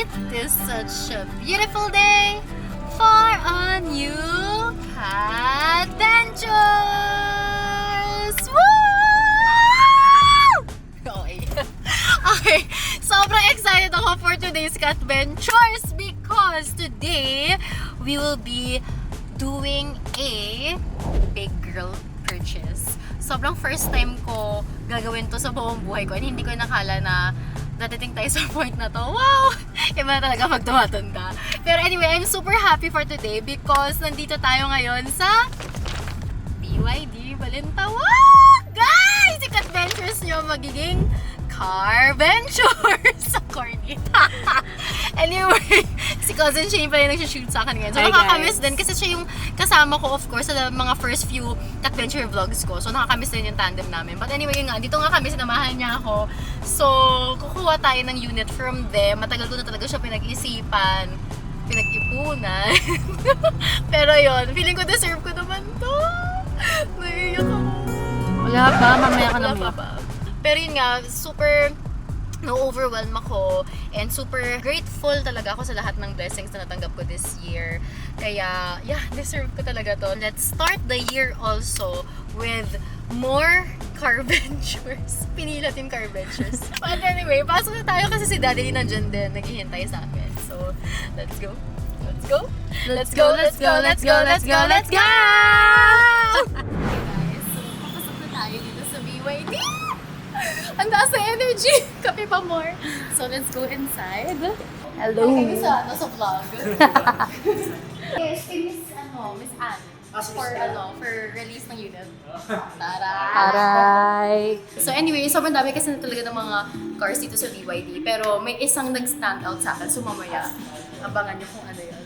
It is such a beautiful day for a new adventures! Woo! Okay. Okay, sobrang excited ako for today's adventures because today we will be doing a big girl purchase. Sobrang first time ko gagawin to sa buong buhay ko and hindi ko nakala na dadating tayo sa point na to. Wow! Iba na talaga pag tumatanda. Pero anyway, I'm super happy for today because nandito tayo ngayon sa BYD Balintawak! Guys! Yung adventures nyo magiging car ventures sa corny. Anyway, si Cousin Shane pala yung nag-shoot sa akin ngayon. So, nakakamiss din kasi siya yung kasama ko, of course, sa mga first few adventure vlogs ko. So, nakakamiss din yung tandem namin. But anyway, yun nga, dito nga kami, sinamahan niya ako. So, kukuha tayo ng unit from them. Matagal ko na talaga siya pinag-isipan, pinag-ipunan. Pero yun, feeling ko deserve ko naman to. Naiiyak ako. Wala pa, mamaya ka na pa. Pero yun nga, super na-overwhelm ako and super grateful talaga ako sa lahat ng blessings na natanggap ko this year. Kaya, yeah, deserve ko talaga to. Let's start the year also with more car ventures. Pinili natin car ventures. But anyway, pasok na tayo kasi si Daddy nandyan din, naghihintay sa akin. So, let's go. Let's go. Let's go, let's go, let's go, let's go, let's go! Okay guys, so papasok na tayo dito sa BYD. Ang taas na energy! Kape pa more. So, let's go inside. Hello! Okay, sa vlog. Yes, kay Miss Anne. For release ng unit. Taray! Aray! So anyway, sobrang dami kasi na talaga ng mga cars dito sa BYD. Pero may isang nag-stand out sa akin. So mamaya, abangan niyo kung ano yun.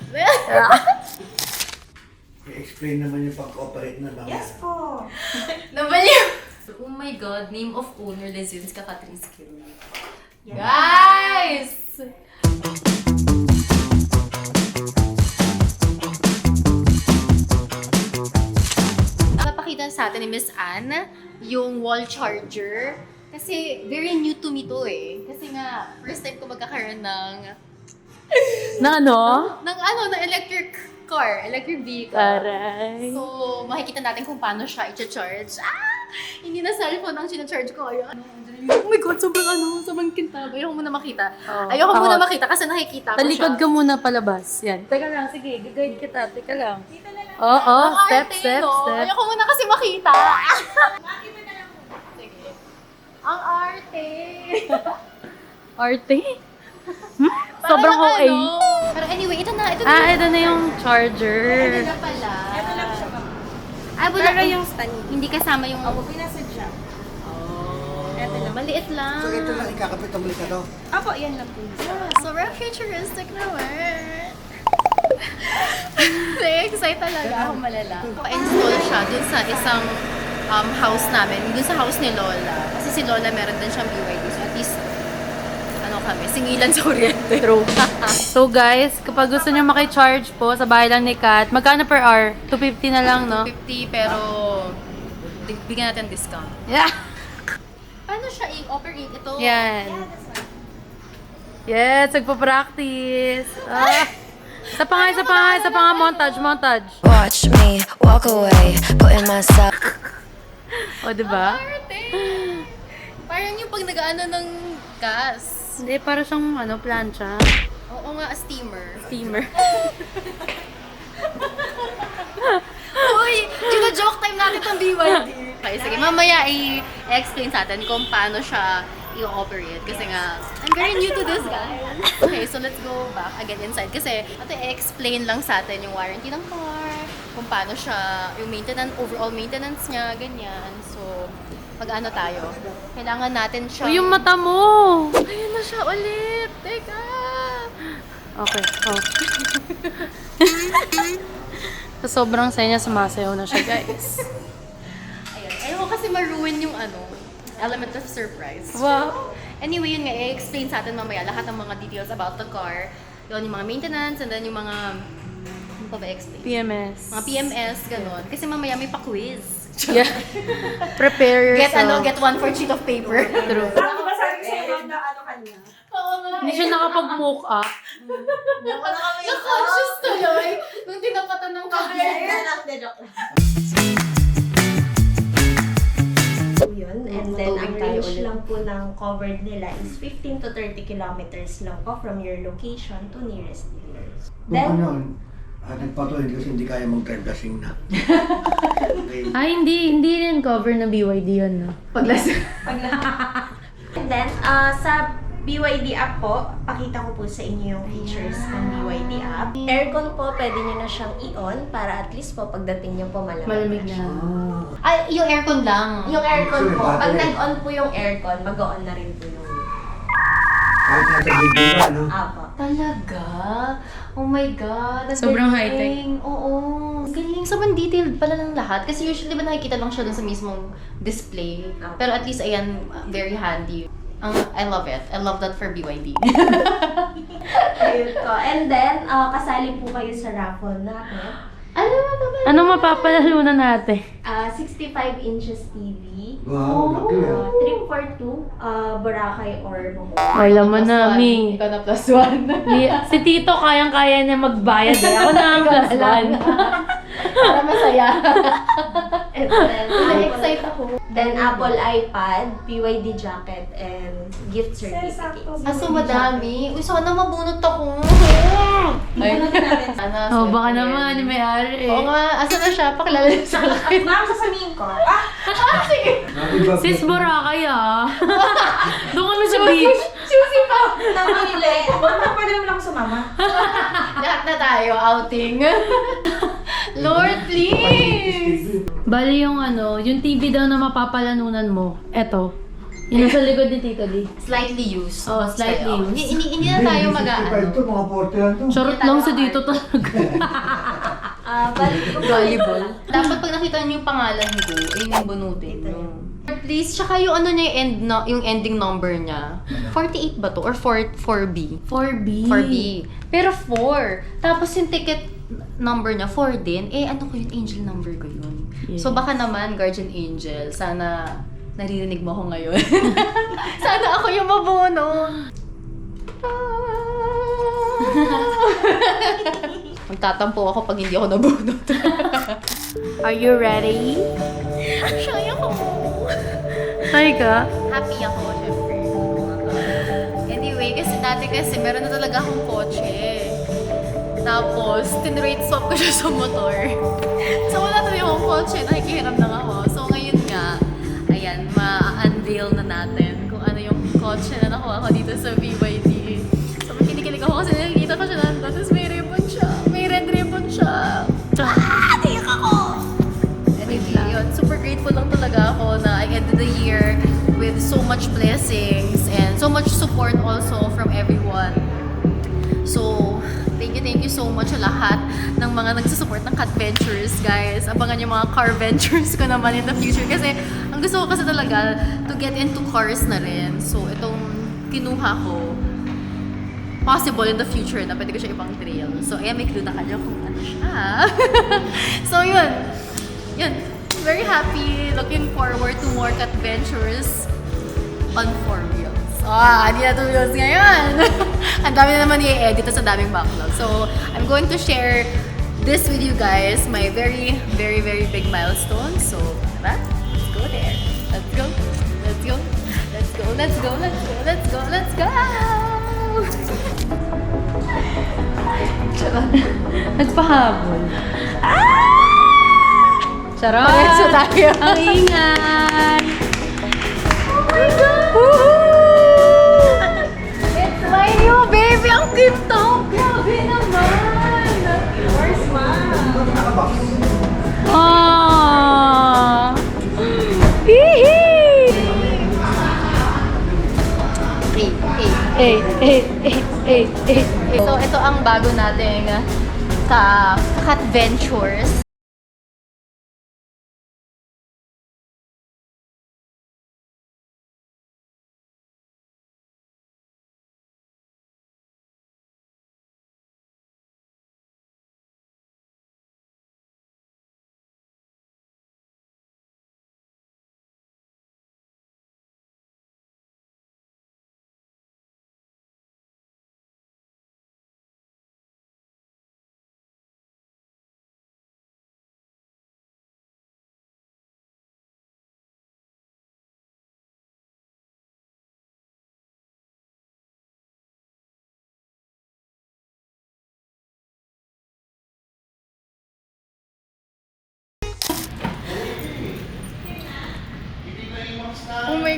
I-explain naman yung pag-operate na lang. Yes po. Nabaliw! Oh my God, name of owner Lezinska Katriski. Guys! Napakita sa atin ni Miss Anne yung wall charger. Kasi very new to me to eh. Kasi nga, first time ko magkakaroon ng Na ano? ng electric car, electric vehicle. Aray! So, makikita natin kung paano siya i-charge. Hindi na cellphone ang sinacharge ko. Ayun. Oh my God, sobrang kintab. Ayoko muna makita. Oh. Ayoko muna makita kasi nakikita ko Talikod siya. ka muna palabas. Yan. Teka lang, sige. Guide kita. Teka lang. Oo, Ang step, arte, step, no? step. Ayoko muna kasi makita. Sige. Ang arte. Arte? Sobrang Parang OA. Pero anyway, ito na. Ito na yung charger. Ito na pala. Ito lang siya ba? Wala. Pero yung stand, Hindi kasama yung... opo, pinasadya. Ito lang. Maliit lang. So ito lang ikakapit ang balik to? Opo, yan lang po. Sobrang futuristic naman. Excited talaga ako malala. Pa-install siya dun sa isang house namin, dun sa house ni Lola. Kasi si Lola meron din siyang BYD. So at least, kami, singilan sa kuryente. True. So guys, kapag gusto niyo maki-charge po sa bahay lang ni Kat, magkano per hour? 250 na lang, no? 50 pero bigyan natin discount. Yeah. Paano siya i-operate ito? Yan. Yes, nagpa-practice. Isa pa nga, montage. Watch me walk away, putting myself. O, diba? Arte! Parang yung pag nag-ano ng gas. Hindi, para siyang, plancha. Oo nga, steamer. Steamer. Uy! Gina-joke time natin itong BYD. Okay, sige. Mamaya i-explain sa atin kung paano siya i-operate. Kasi nga, I'm very new to this, guys. Okay, so let's go back again inside. Kasi ito i-explain lang sa atin yung warranty ng car, kung paano siya, yung maintenance, overall maintenance niya, ganyan. So, mag-ano tayo. Kailangan natin siya... Uy, yung mata mo! Ayun na siya ulit! Teka! Okay, oh. Sa sobrang saya niya, sumasayaw na siya, guys. Ayun. Ayaw ko kasi ma-ruin yung element of surprise. Wow! Anyway, yun nga, i-explain sa atin mamaya lahat ng mga details about the car. Yun, yung mga maintenance, and then yung mga... Ano pa ba explain? PMS. Mga PMS, gano'n. Kasi mamaya may pa-quiz. Yeah. Prepare yourself. Get one for sheet of paper. True. Ano ba sabi ko sa'yo na ano kanya? Oo nga. Hindi siya nakapag-mock up. Na-conscious tuloy nung tinapatan ng camera. Yun. And then, ang range lang po ng covered nila is 15 to 30 kilometers lang po from your location to nearest dealers. Kung ano, nagpatuloy kasi hindi kaya mag-drive lasing na. Okay. Ay, hindi rin cover na BYD yun, no? And then, sa BYD app po, pakita ko po sa inyo yung features ng BYD app. Aircon po, pwede nyo na siyang i-on para at least po pagdating nyo po Malamig na. Ay, yung aircon lang. Yung aircon Actually, po, pag battery. nag-on po yung aircon, mag-on na rin po yung Kahit nasa video na, no? app. Talaga? Oh my God. ang Sobrang galing. high-tech. Oo. Ang galing. Sobrang detailed pala ng lahat. Kasi usually ba nakikita lang siya dun sa mismong display. Pero at least, ayan, very handy. I love it. I love that for BYD. Ayun po. And then, kasali po kayo sa raffle natin. Ano mapapalalunan natin? 65 inches TV. Wow, laki ah. Trip for 2, Boracay or Bohol. Alam mo na, Mi. Ikaw na plus one. Si Tito kayang-kaya niya magbayad eh. Ako na ang plus one. Para masaya. And then, Na-excite ako. Then, Apple iPad, BYD jacket, and gift certificates. Aso madami. Uy, sana mabunot ako. Ay, sana. Oh, baka naman, yung may-ari Oo eh. nga, asa na siya? Pakilala niyo sa akin. Ma'am, sasabihin ko. Sige. Happy birthday. Sis Boracay ah. Doon kami sa beach. Choosy pa. Namili. Pwede mo lang sumama. Lahat na tayo, outing. Lord, please. Bali yung yung TV daw na mapapalanunan mo. Eto. Yung nasa likod ni Tito D. Slightly used. Oh, slightly Sa'yo. used. Hindi na tayo 65 mag-ano. to, mga 40 lang to. Charot lang si Tito talaga. Balik ko po. Volleyball. Dapat pag nakita niyo yung pangalan ko, ayun yung bunutin. Please, tsaka yung ano niya, yung ending number niya. 48 ba to? Or 4B? 4B. 4B. Pero 4. Tapos yung ticket number niya, 4 din. Eh, ano ko yun? Angel number ko yun. Yes. So, baka naman, guardian angel, sana naririnig mo ako ngayon. Sana ako yung mabuno. Magtatampo ako pag hindi ako nabunot. Are you ready? Shy ako. Hi ka? Happy ako, syempre. Anyway, kasi meron na talaga akong kotse. Tapos, tinrate swap ko siya sa motor. So, wala talaga akong kotse. Nakikihiram lang ako. So, ngayon nga, ayan, ma-unveil na natin kung ano yung kotse na nakuha ko dito sa BYD. So, kinikilig ako kasi nakikita ko siya nandun. Tapos may ribbon siya. May red ribbon siya. Tiyak ako! Anyway, yun. Super grateful lang talaga ako na I ended the year with so much blessings and so much support also from everyone. So, thank you so much sa lahat ng mga nagsusupport ng Cat Ventures, guys. Abangan yung mga car ventures ko naman in the future kasi ang gusto ko kasi talaga to get into cars na rin. So, itong kinuha ko, possible in the future na pwede ko siya ibang trail. So, ayan, may clue na kayo kung ano siya. So, yun. Yun. Very happy. Looking forward to more Cat Ventures on 4 wheels. Hindi na 2 wheels ngayon. Ang dami na naman i-edit sa daming backlog. So, I'm going to share this with you guys, my very, very, very big milestone. So, tara, let's go there. Let's go. Let's go. Let's go. Let's go. Let's go. Let's go. Let's go. Nagpahabol. Charot! Pagkakso tayo. Ang ingay! Oh my God! It's my new baby! Ang cute to! Grabe naman! Yours, Nakabox. Aww! Hihi! So, ito ang bago nating Cat Ventures.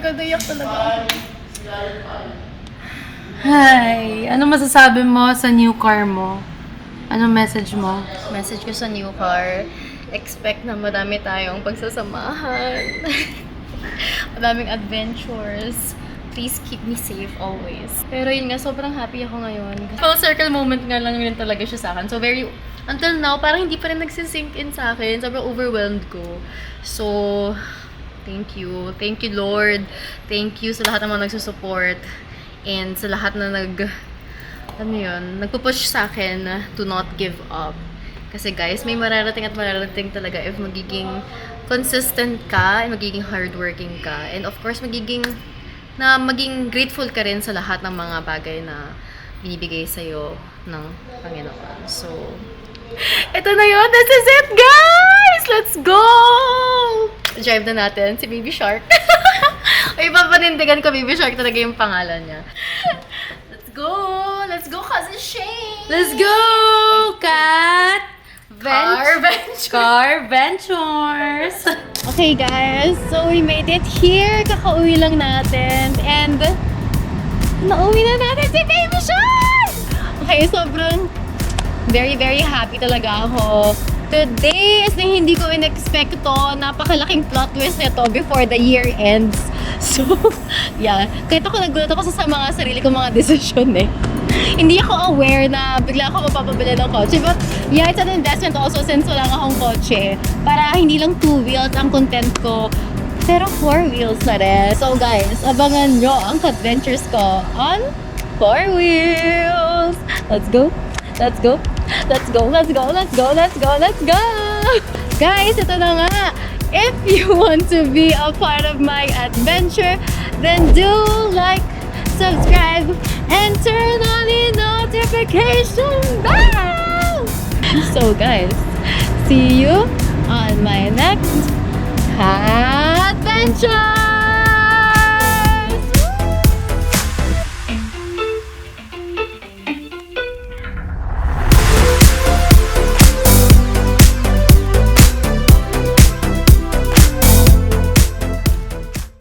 God, naiyak talaga. Hi! Ano masasabi mo sa new car mo? Anong message mo? Message ko sa new car, expect na madami tayong pagsasamahan. Madaming adventures. Please keep me safe always. Pero yun nga, sobrang happy ako ngayon. Full circle moment nga lang rin talaga siya sa akin. So until now, parang hindi pa rin nagsisink in sa akin. Sobrang overwhelmed ko. So, thank you. Thank you, Lord. Thank you sa lahat ng mga nagsusupport. And sa lahat na nagpupush sa akin to not give up. Kasi guys, may mararating at mararating talaga if magiging consistent ka, and magiging hardworking ka. And of course, maging grateful ka rin sa lahat ng mga bagay na binibigay sa'yo ng Panginoon. So, ito na yun. This is it, guys! Let's go! Drive na natin si Baby Shark. Ay, papanindigan ko, Baby Shark talaga yung pangalan niya. Let's go! Let's go, Cousin Shane! Let's go! Kat! Car Ventures! Car Ventures! Okay guys, so we made it here. Kakauwi lang natin. And nauwi na natin si Baby Shark! Okay, sobrang very, very happy talaga ako. Today is na hindi ko in-expect to. Napakalaking plot twist nito before the year ends. So, yeah. Kahit ako nagulat ako sa mga sarili kong mga desisyon eh. Hindi ako aware na bigla ako mapapabili ng kotse. But yeah, it's an investment also since wala akong kotse. Para hindi lang 2 wheels ang content ko, pero 4 wheels na rin. So guys, abangan nyo ang adventures ko on 4 wheels. Let's go. Let's go. Let's go. Let's go. Let's go. Let's go. Let's go. Guys, ito na nga. If you want to be a part of my adventure, then do like, subscribe, and turn on the notification bell! So guys, see you on my next adventure!